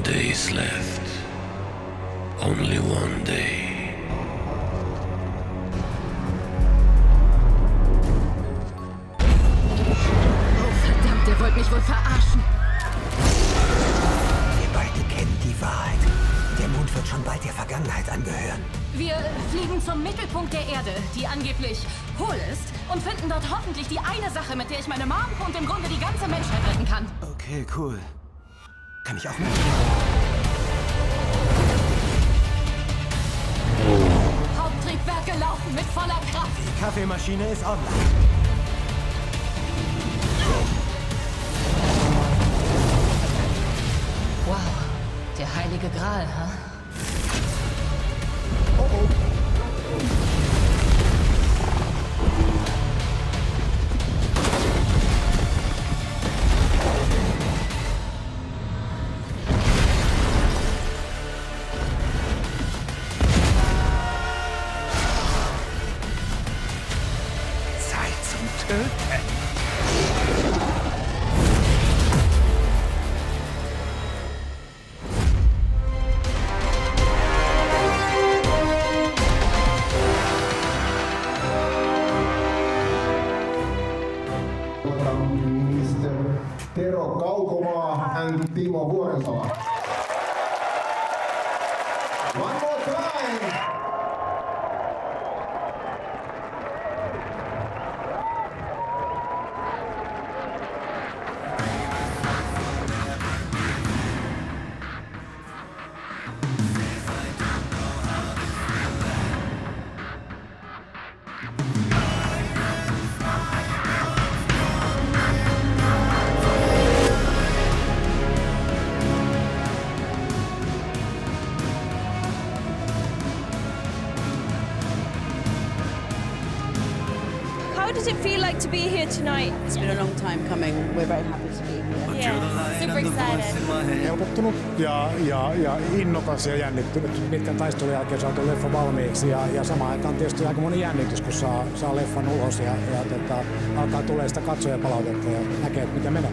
days left. Only one day. Oh verdammt, ihr wollt mich wohl verarschen. Wir beide kennen die Wahrheit. Der Mond wird schon bald der Vergangenheit angehören. Wir fliegen zum Mittelpunkt der Erde, die angeblich hohl ist, und finden dort hoffentlich die eine Sache, mit der ich meine Mom und im Grunde die ganze Menschheit retten kann. Okay, cool. Kann ich auch mit? Haupttriebwerke laufen mit voller Kraft. Die Kaffeemaschine ist online. Wow, der heilige Gral, ha? Oh oh. Zeit zum Töten. Tero Kaukomaa and Timo Vuorensala. One more time! How does it feel like to be here tonight? It's been a long time coming. We're very happy to be here. Yeah, super excited. Helpottunut ja innokas ja jännittynyt. Pitkän taistelun jälkeen saatu leffa valmiiksi ja samaan aikaan tietysti aika moni jännitys, kun saa leffan ulos ja alkaa tulee sitä katsojapalautetta ja näkee, että miten menee.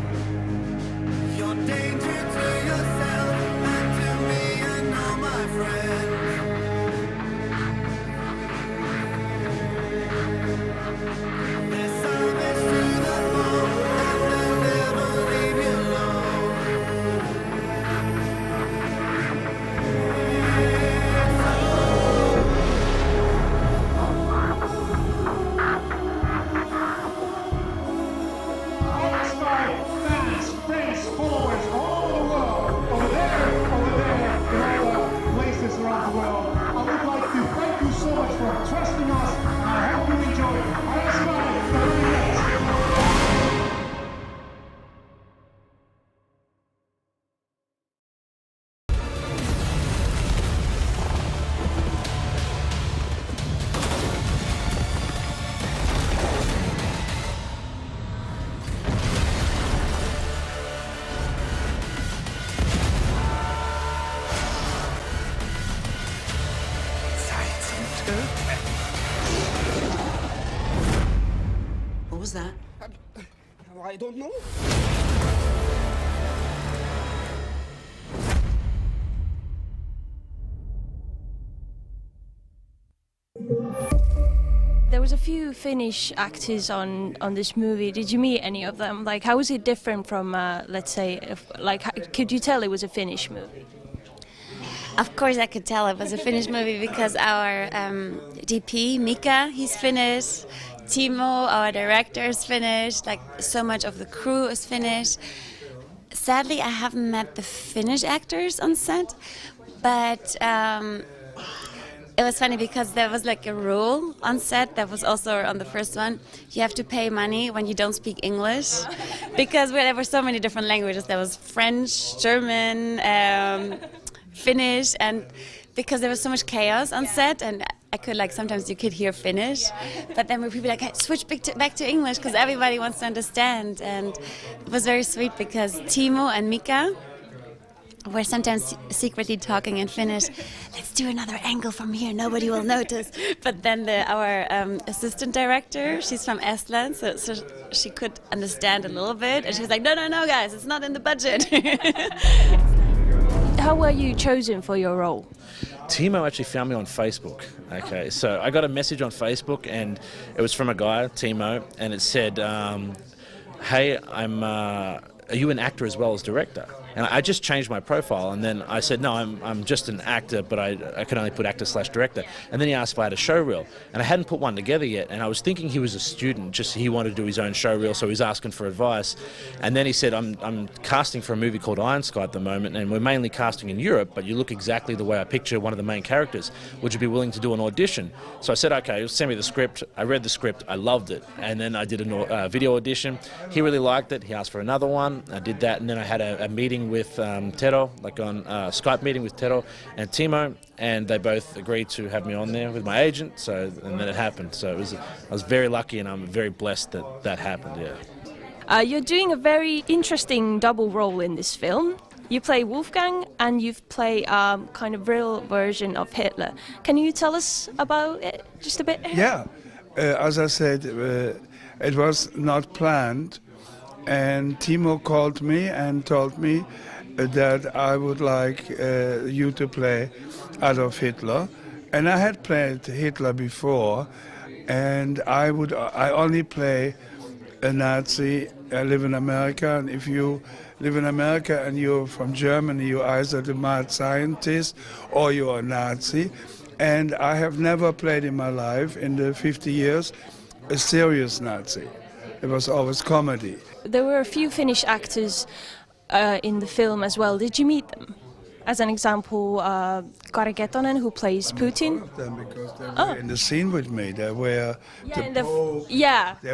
What was that? I don't know. There was a few Finnish actors on this movie. Did you meet any of them? Like, how was it different from, let's say, could you tell it was a Finnish movie? Of course I could tell it was a Finnish movie because our DP, Mika, he's Finnish. Timo, our director, is Finnish. Like, so much of the crew is Finnish. Sadly, I haven't met the Finnish actors on set, but it was funny because there was like a rule on set that was also on the first one. You have to pay money when you don't speak English, because there were so many different languages. There was French, German, Finnish, and because there was so much chaos on set, and I could sometimes you could hear Finnish, but then people like, hey, switch back to English because everybody wants to understand. And it was very sweet because Timo and Mika were sometimes secretly talking in Finnish. Let's do another angle from here, nobody will notice. But then our assistant director, she's from Estland, so she could understand a little bit, and she was like, no guys, it's not in the budget. how were you chosen for your role? Timo actually found me on Facebook. Okay, so I got a message on Facebook, and it was from a guy, Timo, and it said, "Hey, are you an actor as well as director?" And I just changed my profile, and then I said, no, I'm just an actor, but I can only put actor/director. And then he asked if I had a show reel, and I hadn't put one together yet, and I was thinking he was a student, just he wanted to do his own show reel, so he was asking for advice. And then he said, I'm casting for a movie called Iron Sky at the moment, and we're mainly casting in Europe, but you look exactly the way I picture one of the main characters. Would you be willing to do an audition? So I said, okay, send me the script. I read the script, I loved it, and then I did a video audition. He really liked it. He asked for another one. I did that, and then I had a meeting with Tero, like on Skype meeting with Tero and Timo, and they both agreed to have me on there with my agent. So, and then it happened. So I was very lucky, and I'm very blessed that happened. Yeah. You're doing a very interesting double role in this film. You play Wolfgang, and you play kind of real version of Hitler. Can you tell us about it just a bit? Yeah, as I said, it was not planned. And Timo called me and told me that I would like you to play Adolf Hitler. And I had played Hitler before, and I only play a Nazi. I live in America, and if you live in America and you're from Germany, you're either the mad scientist or you're a Nazi. And I have never played in my life, in the 50 years, a serious Nazi. It was always comedy. There were a few Finnish actors in the film as well. Did you meet them? As an example, Kari Ketonen, who plays Putin. All of them, because they were in the scene with me. They were They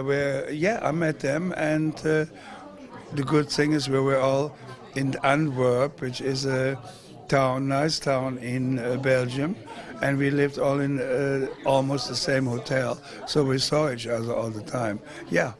were. Yeah, I met them, and the good thing is we were all in Antwerp, which is a nice town in Belgium, and we lived all in almost the same hotel, so we saw each other all the time. Yeah.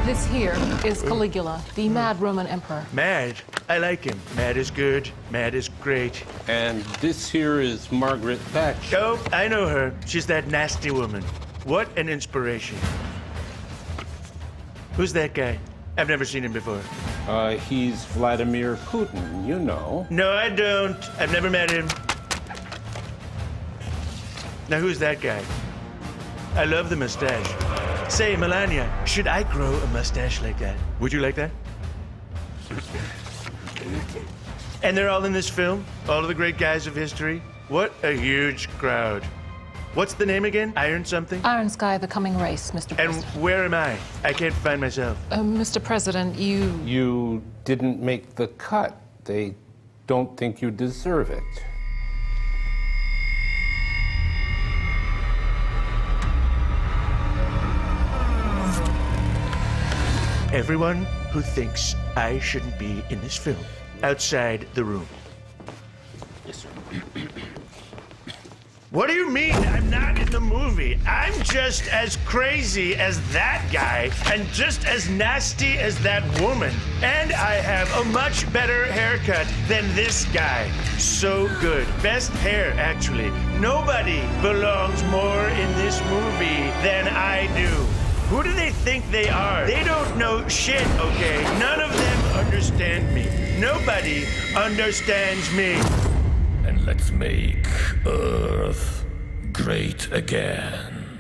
This here is Caligula, the mad Roman emperor. Mad? I like him. Mad is good. Mad is great. And this here is Margaret Thatcher. Oh, I know her. She's that nasty woman. What an inspiration. Who's that guy? I've never seen him before. He's Vladimir Putin, you know. No, I don't. I've never met him. Now, who's that guy? I love the mustache. Say, Melania, should I grow a mustache like that? Would you like that? And they're all in this film? All of the great guys of history? What a huge crowd. What's the name again? Iron something? Iron Sky, the coming race, Mr. President. And where am I? I can't find myself. Mr. President, you... You didn't make the cut. They don't think you deserve it. Everyone who thinks I shouldn't be in this film, outside the room. Yes, sir. What do you mean I'm not in the movie? I'm just as crazy as that guy and just as nasty as that woman. And I have a much better haircut than this guy. So good. Best hair, actually. Nobody belongs more in this movie than I do. Who do they think they are? They don't know shit, okay? None of them understand me. Nobody understands me. And let's make Earth great again.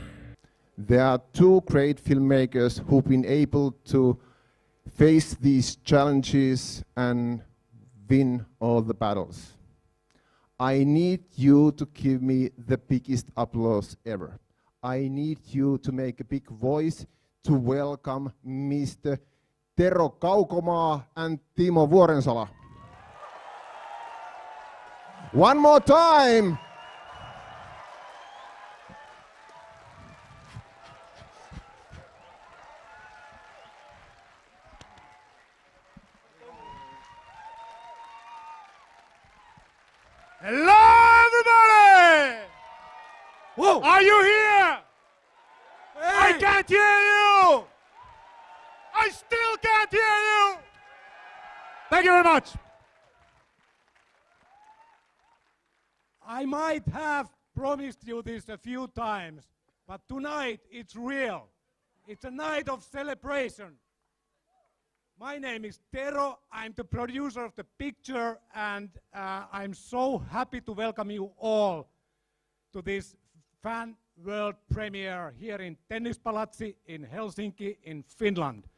There are two great filmmakers who've been able to face these challenges and win all the battles. I need you to give me the biggest applause ever. I need you to make a big voice to welcome Mr. Tero Kaukomaa and Timo Vuorensala. One more time! Hello, everybody! Whoa. Are you here? Hey. I can't hear you! I still can't hear you! Thank you very much. I might have promised you this a few times, but tonight it's real. It's a night of celebration. My name is Tero. I'm the producer of the picture, and I'm so happy to welcome you all to this fan world premiere here in Tennispalatsi in Helsinki in Finland.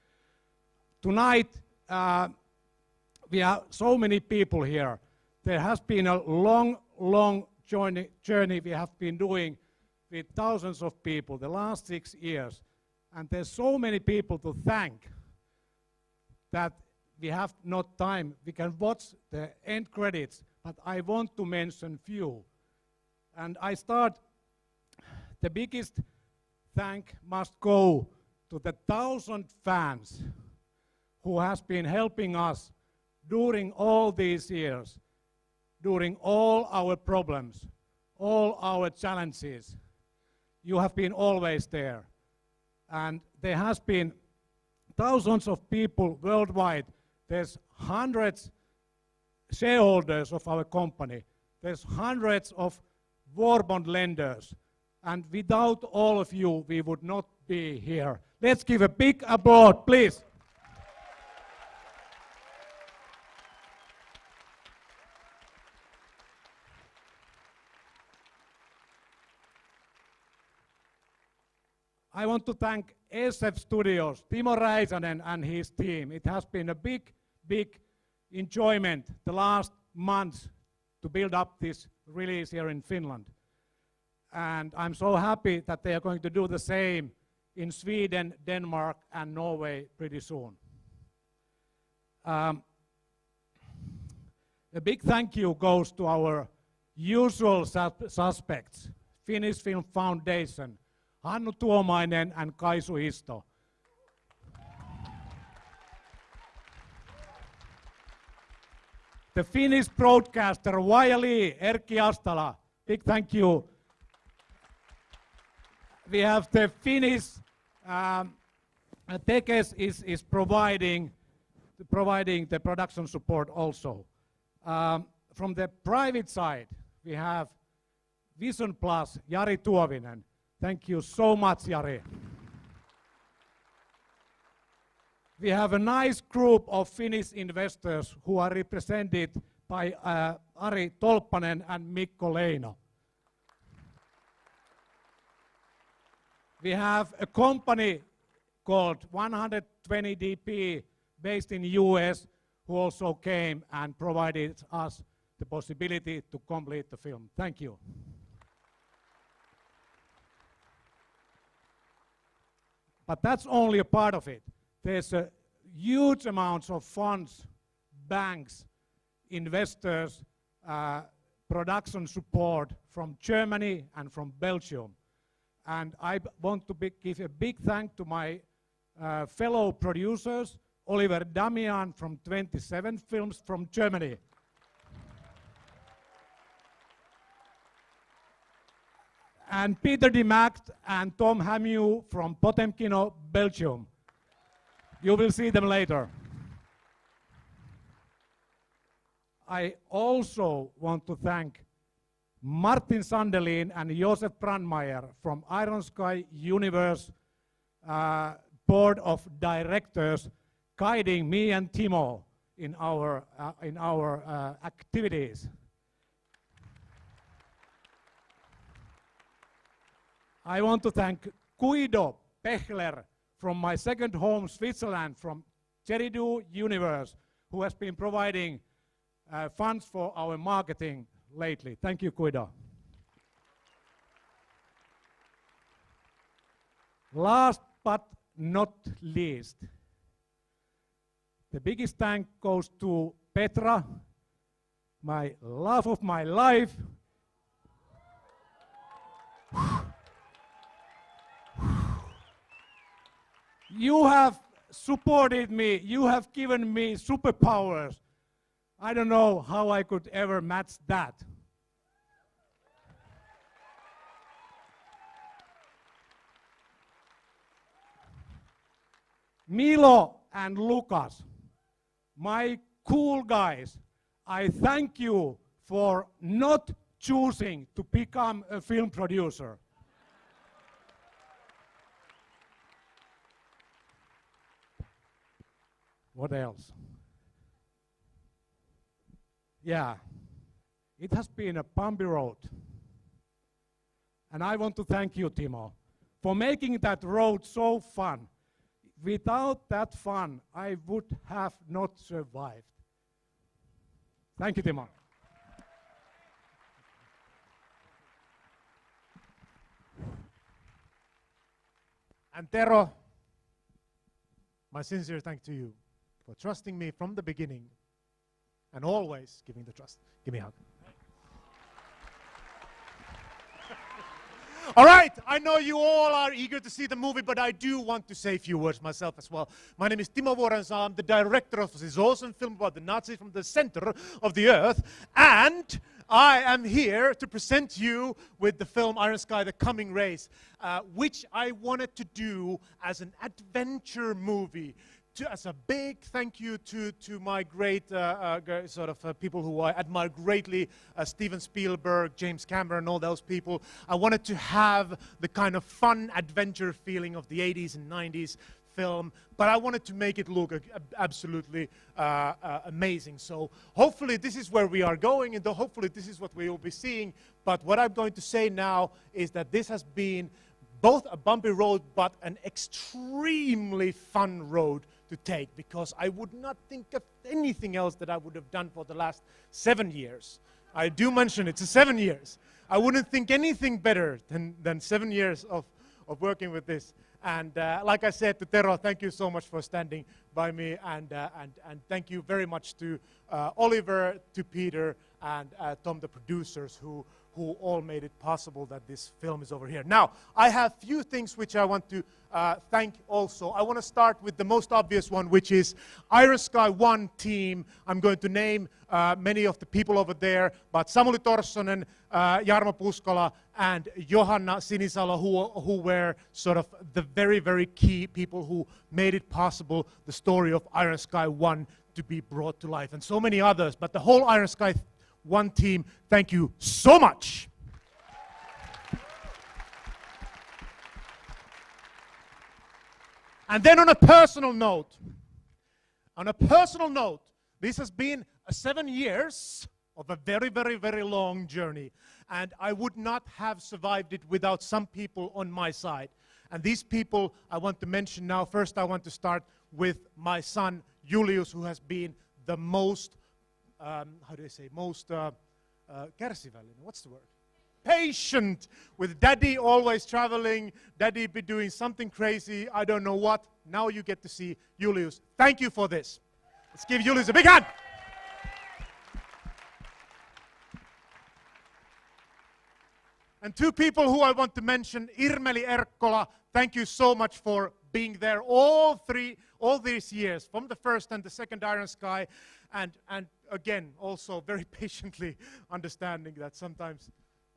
Tonight, we have so many people here. There has been a long journey we have been doing with thousands of people the last 6 years. And there's so many people to thank that we have not time. We can watch the end credits, but I want to mention few. And I start, the biggest thank must go to the 1,000 fans who has been helping us during all these years, during all our problems, all our challenges. You have been always there. And there has been thousands of people worldwide. There's hundreds shareholders of our company. There's hundreds of war bond lenders. And without all of you, we would not be here. Let's give a big applause, please. I want to thank SF Studios, Timo Räisänen and his team. It has been a big enjoyment the last months to build up this release here in Finland. And I'm so happy that they are going to do the same in Sweden, Denmark, and Norway pretty soon. A big thank you goes to our usual suspects, Finnish Film Foundation, Hannu Tuomainen and Kaisu Isto. The Finnish broadcaster Yle, Erkki Astala, big thank you. We have the Finnish, Tekes is providing the production support also. From the private side, we have Vision Plus, Jari Tuovinen. Thank you so much, Jari. We have a nice group of Finnish investors who are represented by Ari Tolppanen and Mikko Leino. We have a company called 120DP based in US who also came and provided us the possibility to complete the film. Thank you. But that's only a part of it. There's a huge amounts of funds, banks, investors, production support from Germany and from Belgium. And I want to give a big thank to my fellow producers, Oliver Damian from 27 Films from Germany. And Peter de Macht and Tom Hamew from Potemkino, Belgium. You will see them later. I also want to thank Martin Sandelin and Josef Brandmeier from Iron Sky Universe Board of Directors, guiding me and Timo in our activities. I want to thank Guido Pechler from my second home, Switzerland, from Cheridu Universe, who has been providing funds for our marketing lately. Thank you, Guido. Last but not least, the biggest thank goes to Petra, my love of my life. You have supported me. You have given me superpowers. I don't know how I could ever match that. Milo and Lucas, my cool guys, I thank you for not choosing to become a film producer. What else? Yeah, it has been a bumpy road. And I want to thank you, Timo, for making that road so fun. Without that fun, I would have not survived. Thank you, Timo. And Tero, my sincere thanks to you for trusting me from the beginning and always giving the trust. Give me a hug. All right, I know you all are eager to see the movie, but I do want to say a few words myself as well. My name is Timo Vuorensa. I'm the director of this awesome film about the Nazis from the center of the earth, and I am here to present you with the film Iron Sky, The Coming Race, which I wanted to do as an adventure movie. As a big thank you to my great people who I admire greatly, Steven Spielberg, James Cameron, all those people. I wanted to have the kind of fun adventure feeling of the 80s and 90s film, but I wanted to make it look absolutely amazing. So hopefully this is where we are going, and hopefully this is what we will be seeing. But what I'm going to say now is that this has been both a bumpy road, but an extremely fun road to take, because I would not think of anything else that I would have done for the last 7 years. I do mention it's 7 years. I wouldn't think anything better than 7 years of working with this. And like I said to Tero, thank you so much for standing by me, and thank you very much to Oliver, to Peter, and Tom, the producers, who all made it possible that this film is over here. Now, I have few things which I want to thank also. I want to start with the most obvious one, which is Iron Sky 1 team. I'm going to name many of the people over there, but Samuli Torssonen, Jarmo Puskola, and Johanna Sinisalo, who were sort of the very, very key people who made it possible, the story of Iron Sky 1 to be brought to life, and so many others. But the whole Iron Sky 1 team, thank you so much. And then on a personal note, this has been 7 years of a very, very, very long journey. And I would not have survived it without some people on my side. And these people I want to mention now. First, I want to start with my son, Julius, who has been the most kärsivällinen, what's the word? Patient with daddy, always traveling, daddy be doing something crazy, I don't know what. Now you get to see Julius. Thank you for this. Let's give Julius a big hand. And two people who I want to mention, Irmeli Erkkola, thank you so much for being there all these years, from the first and the second Iron Sky, and again, also very patiently understanding that sometimes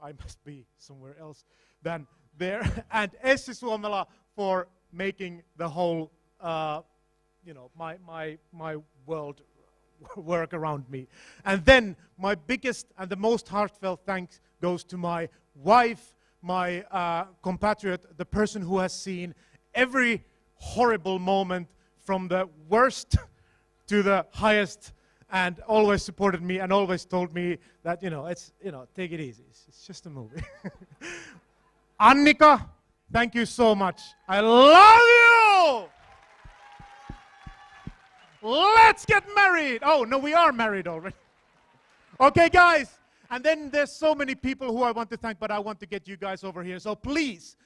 I must be somewhere else than there. And Essi Suomela for making the whole, my world work around me. And then my biggest and the most heartfelt thanks goes to my wife, my compatriot, the person who has seen every horrible moment from the worst to the highest, and always supported me and always told me that, take it easy. It's just a movie. Annika, thank you so much. I love you! Let's get married! Oh, no, we are married already. Okay, guys. And then there's so many people who I want to thank, but I want to get you guys over here. So please,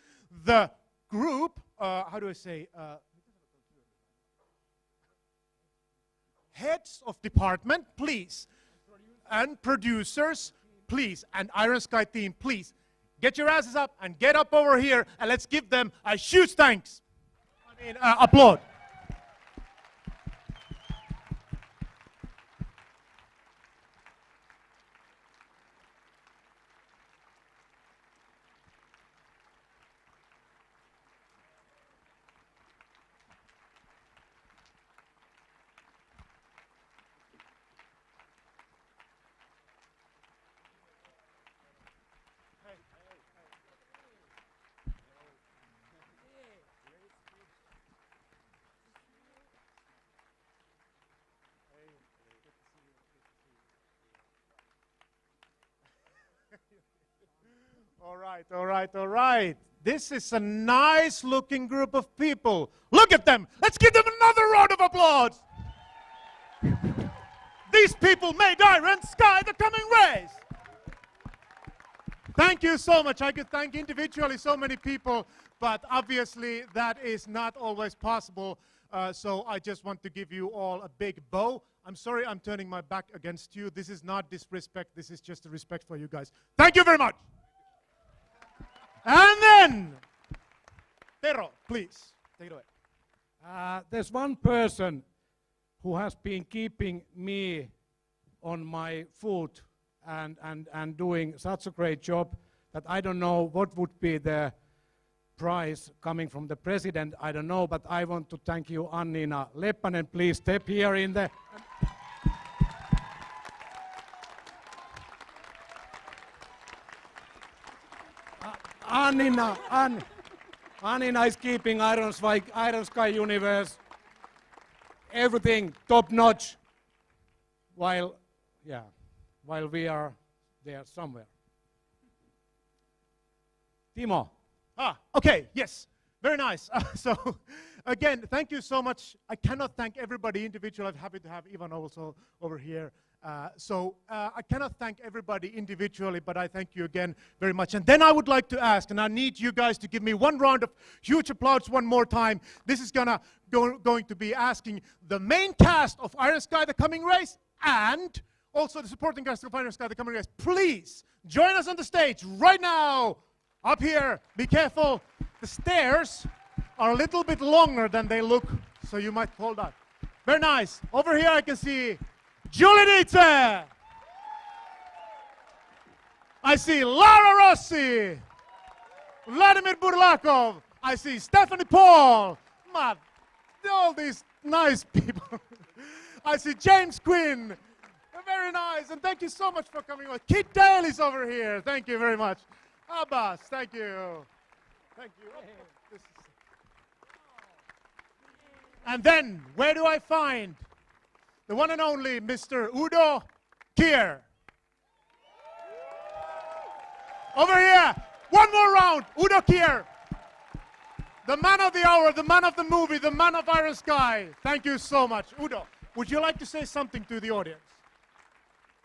the group, heads of department, please, and producers, please, and Iron Sky team, please, get your asses up and get up over here, and let's give them a huge thanks. Applaud. All right, all right, all right. This is a nice looking group of people. Look at them. Let's give them another round of applause. These people made Iron Sky the coming race. Thank you so much. I could thank individually so many people, but obviously that is not always possible. So I just want to give you all a big bow. I'm sorry I'm turning my back against you. This is not disrespect. This is just a respect for you guys. Thank you very much. And then, Tero, please, take it away. There's one person who has been keeping me on my foot and doing such a great job that I don't know what would be the prize coming from the president. I don't know, but I want to thank you, Annina Leppänen. Please step here in the... Annina is keeping Iron Sky Universe, everything top notch, while we are there somewhere. Timo. Okay, yes, very nice. So, again, thank you so much. I cannot thank everybody individually. I'm happy to have Ivan also over here. I cannot thank everybody individually, but I thank you again very much. And then I would like to ask, and I need you guys to give me one round of huge applause one more time. This is going to be asking the main cast of Iron Sky the Coming Race and also the supporting cast of Iron Sky the Coming Race. Please join us on the stage right now. Up here, be careful. The stairs are a little bit longer than they look, so you might fall down. Very nice. Over here I can see Julie Dietze. I see Lara Rossi. Vladimir Burlakov. I see Stephanie Paul. All these nice people. I see James Quinn. Very nice, and thank you so much for coming on. Kit Dale is over here. Thank you very much. Abbas, thank you. Thank you. And then, where do I find the one and only Mr. Udo Kier? Over here. One more round. Udo Kier. The man of the hour, the man of the movie, the man of Iron Sky. Thank you so much. Udo, would you like to say something to the audience?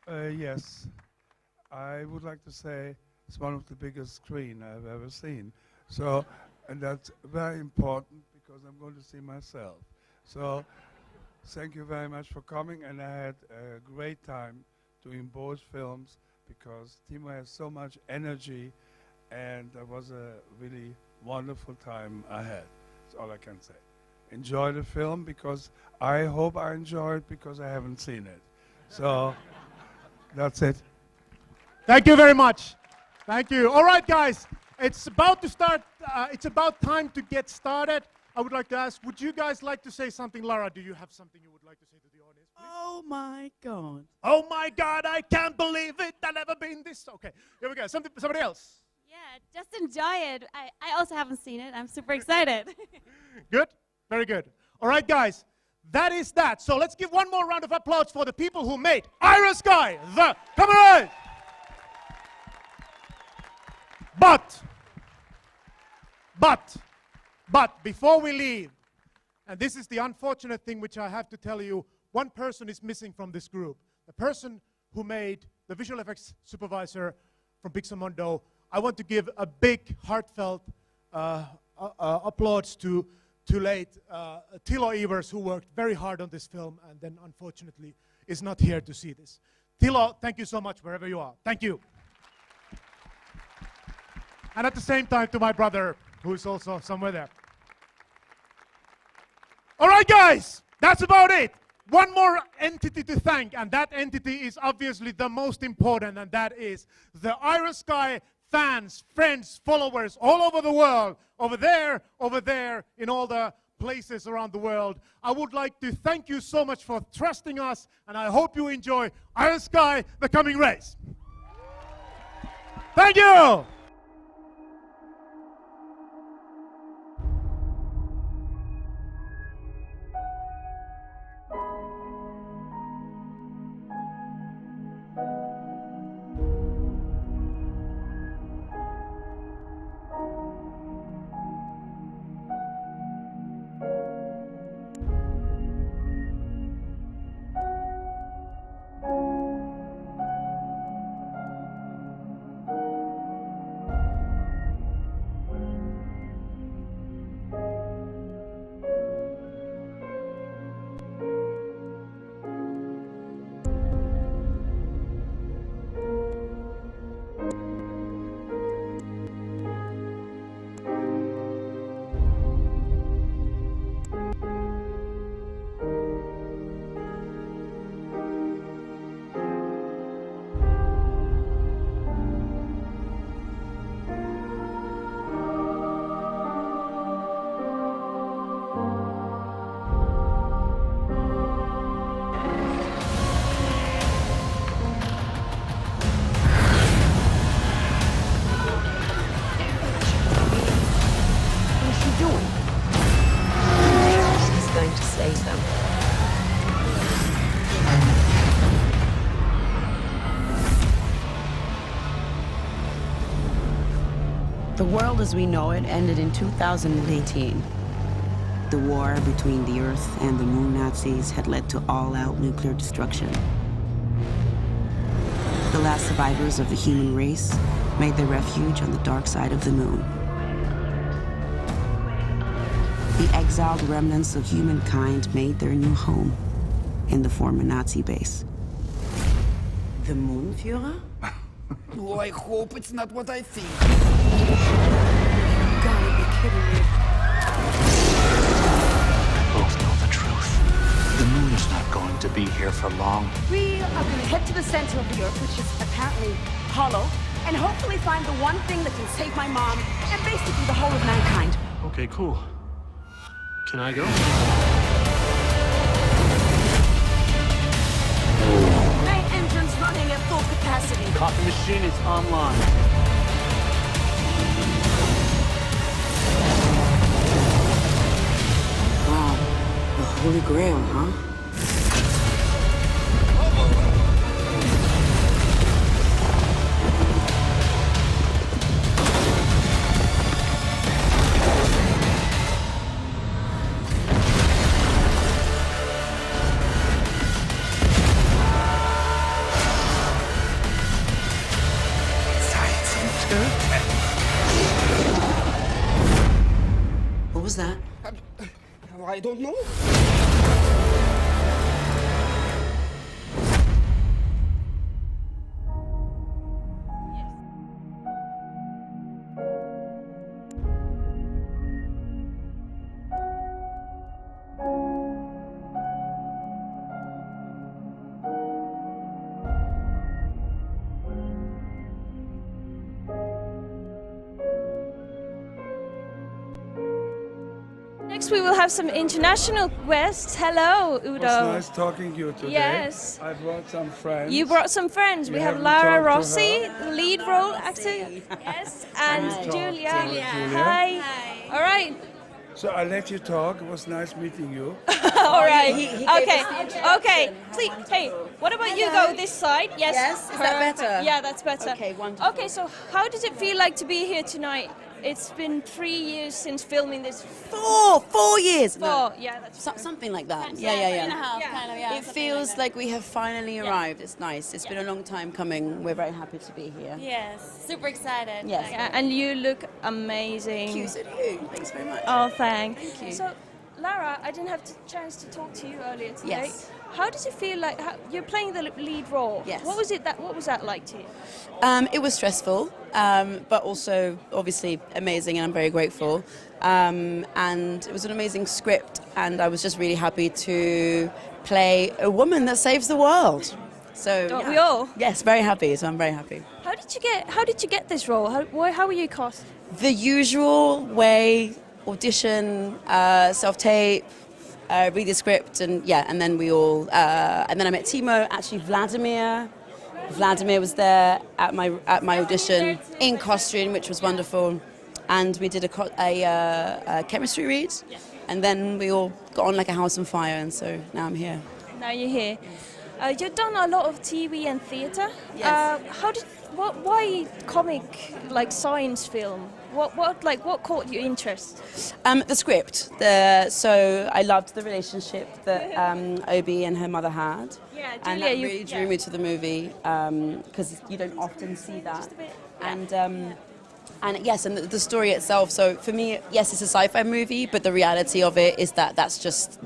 Yes. I would like to say it's one of the biggest screen I've ever seen. So, and that's very important because I'm going to see myself. So, thank you very much for coming, and I had a great time doing both films because Timo has so much energy, and that was a really wonderful time I had. That's all I can say. Enjoy the film because I hope I enjoy it because I haven't seen it. So, that's it. Thank you very much. Thank you. All right, guys. It's about to start. It's about time to get started. I would like to ask, would you guys like to say something? Lara, do you have something you would like to say to the audience, please? Oh, my God. Oh, my God, I can't believe it. I've never been this. Okay, here we go. Somebody else. Yeah, just enjoy it. I also haven't seen it. I'm super excited. Good? Very good. All right, guys. That is that. So let's give one more round of applause for the people who made Iron Sky the Coming Race. But before we leave, and this is the unfortunate thing which I have to tell you, one person is missing from this group. The person who made the visual effects supervisor from Pixamondo. I want to give a big, heartfelt applause to late Tilo Evers, who worked very hard on this film and then unfortunately is not here to see this. Tilo, thank you so much wherever you are. Thank you. And at the same time to my brother, who is also somewhere there. All right, guys, that's about it. One more entity to thank, and that entity is obviously the most important, and that is the Iron Sky fans, friends, followers all over the world, over there, in all the places around the world. I would like to thank you so much for trusting us, and I hope you enjoy Iron Sky, the Coming Race. Thank you! as we know it ended in 2018. The war between the Earth and the Moon Nazis had led to all-out nuclear destruction. The last survivors of the human race made their refuge on the dark side of the Moon. The exiled remnants of humankind made their new home in the former Nazi base. The Moonführer? Oh, I hope it's not what I think. You gotta be kidding me. Both know the truth. The moon's not going to be here for long. We are going to head to the center of the Earth, which is apparently hollow, and hopefully find the one thing that can save my mom and basically the whole of mankind. Okay, cool. Can I go? Main entrance running at full capacity. Coffee machine is online. Wow, the Holy Grail, huh? What was that? I don't know. Next, we will have some international guests. Hello, Udo. It was nice talking to you today. Yes. I brought some friends. You brought some friends. We have haven't Lara talked to Rossi, her. the lead role actor. Yes, and Hi. Julia. Julia. Hi. All right. So I let you talk. It was nice meeting you. All right. he gave Okay. us the introduction. Okay. Please. Hey, what about you go this side? Yes. Yes? Is that Perfect. better? Yeah, that's better. Okay, wonderful. Okay, so how does it feel like to be here tonight? It's been 3 years since filming this. 4 years. Four. Yeah, that's Something like that. Yeah, Yeah. 3.5, It feels like we have finally arrived. It's nice. It's been a long time coming. We're very happy to be here. Yes, super excited. Yes. Yeah, and you look amazing. Thank you. So do you. Thanks very much. Oh, thanks. Thank you. So, Lara, I didn't have the chance to talk to you earlier today. Yes. How does it feel like you're playing the lead role? Yes. What was that like to you? It was stressful, but also obviously amazing, and I'm very grateful. And it was an amazing script, and I was just really happy to play a woman that saves the world. So Don't we all? Yes, very happy. So I'm very happy. How did you get this role? How were you cast? The usual way: audition, self-tape, read the script, and then we all. And then I met Timo. Actually, Vladimir was there at my audition in costume, which was wonderful, and we did a chemistry read, and then we all got on like a house on fire, and so now I'm here. Now you're here. You've done a lot of TV and theatre. Yes. Why comic, like science film? What caught your interest? The script. So I loved the relationship that Obi and her mother had. Yeah, and Julia, that really drew me to the movie because you don't often see that. And yes, and the story itself. So for me, yes, it's a sci-fi movie, but the reality of it is that that's just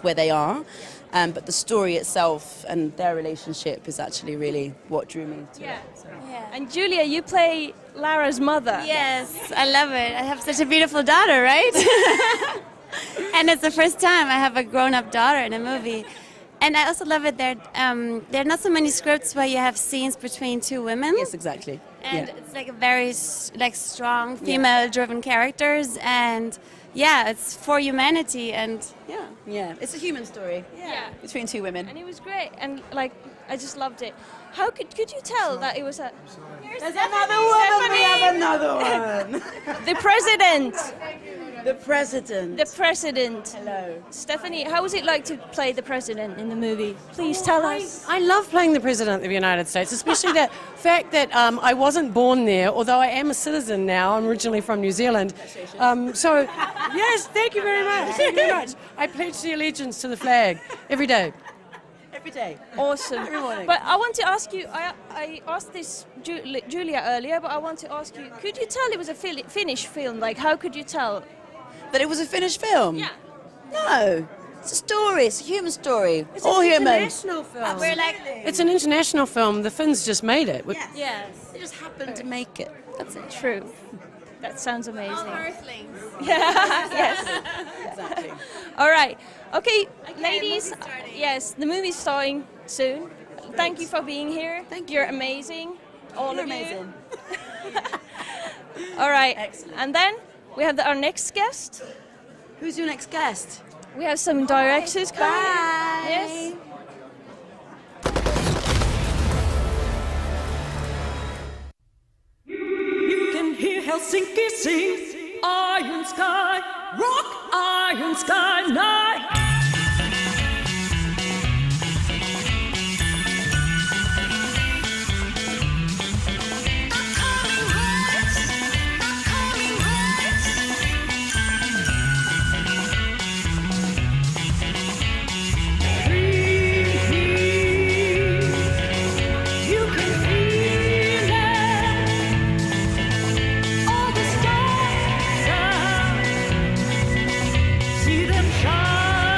where they are. But the story itself and their relationship is actually really what drew me to it. So. Yeah. And Julia, you play Lara's mother. Yes, I love it. I have such a beautiful daughter, right? And it's the first time I have a grown-up daughter in a movie. And I also love it that there are not so many scripts where you have scenes between two women. Yes, exactly. And it's like a very strong female-driven characters, and it's for humanity, and it's a human story. Yeah, between two women. And it was great, and I just loved it. How could you tell that it was a? There's another woman. We have another one. The president. The president. The president. Hello. Stephanie, how was it like to play the president in the movie? Please tell us. I love playing the President of the United States, especially the fact that I wasn't born there, although I am a citizen now. I'm originally from New Zealand. So, yes, thank you very much. Thank you very much. I pledge the allegiance to the flag every day. Every day. Awesome. Every morning. But I want to ask you, I asked this Julia earlier, but I want to ask you, could you tell it was a Finnish film? Like, how could you tell? That it was a Finnish film? Yeah. No. It's a story. It's a human story. It's all an human. international film. It's an international film. The Finns just made it. Yes. They just happened to make it. That's it. True. That sounds amazing. Earthlings. Yeah. Yes. Exactly. All right. Okay, ladies. Yes, the movie's starting soon. Thank you for being here. Thank you. You're amazing. All You're of amazing. you. All right. Excellent. And then we have our next guest. Who's your next guest? We have some directors coming. Bye. Yes. You can hear Helsinki sing Iron Sky, rock Iron Sky night. You can feel it. All the stars out. See them shine.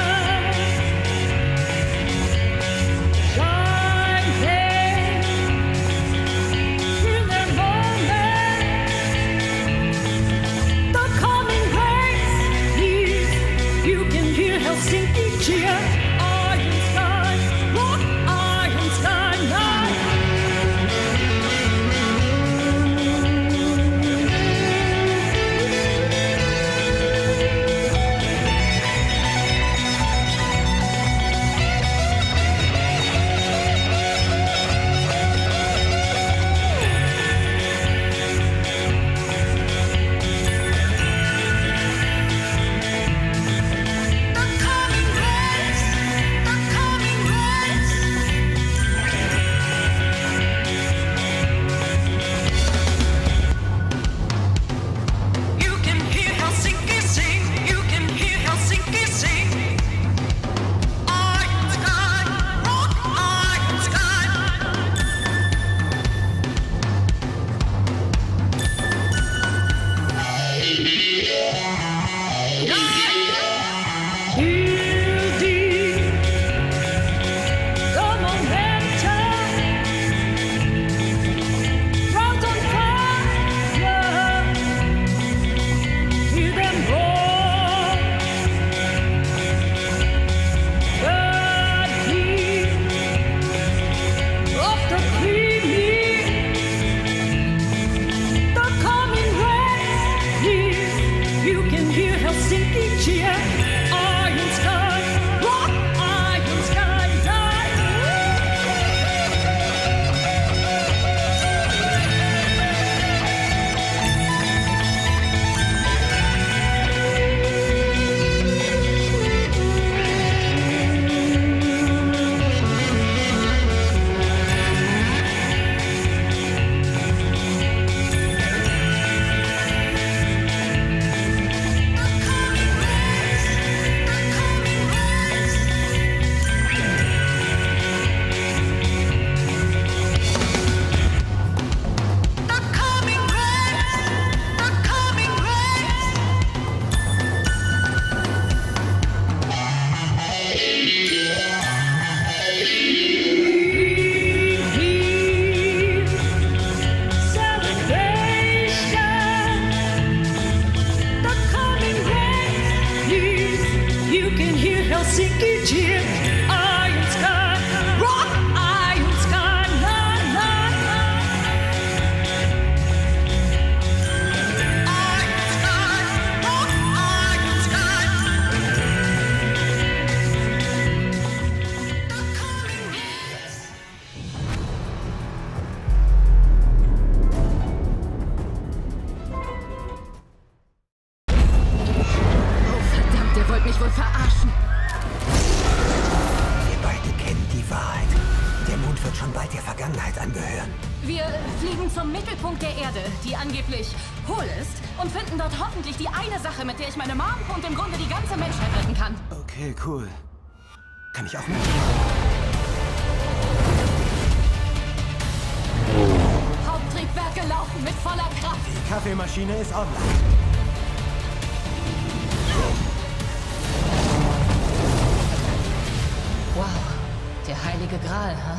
wohl verarschen? Wir beide kennen die Wahrheit. Der Mond wird schon bald der Vergangenheit angehören. Wir fliegen zum Mittelpunkt der Erde, die angeblich hohl ist, und finden dort hoffentlich die eine Sache, mit der ich meine Mom und im Grunde die ganze Menschheit retten kann. Okay, cool. Kann ich auch mit? Haupttriebwerke laufen mit voller Kraft. Die Kaffeemaschine ist online. Wow, der heilige Gral, ha?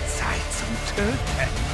Zeit zum Töten.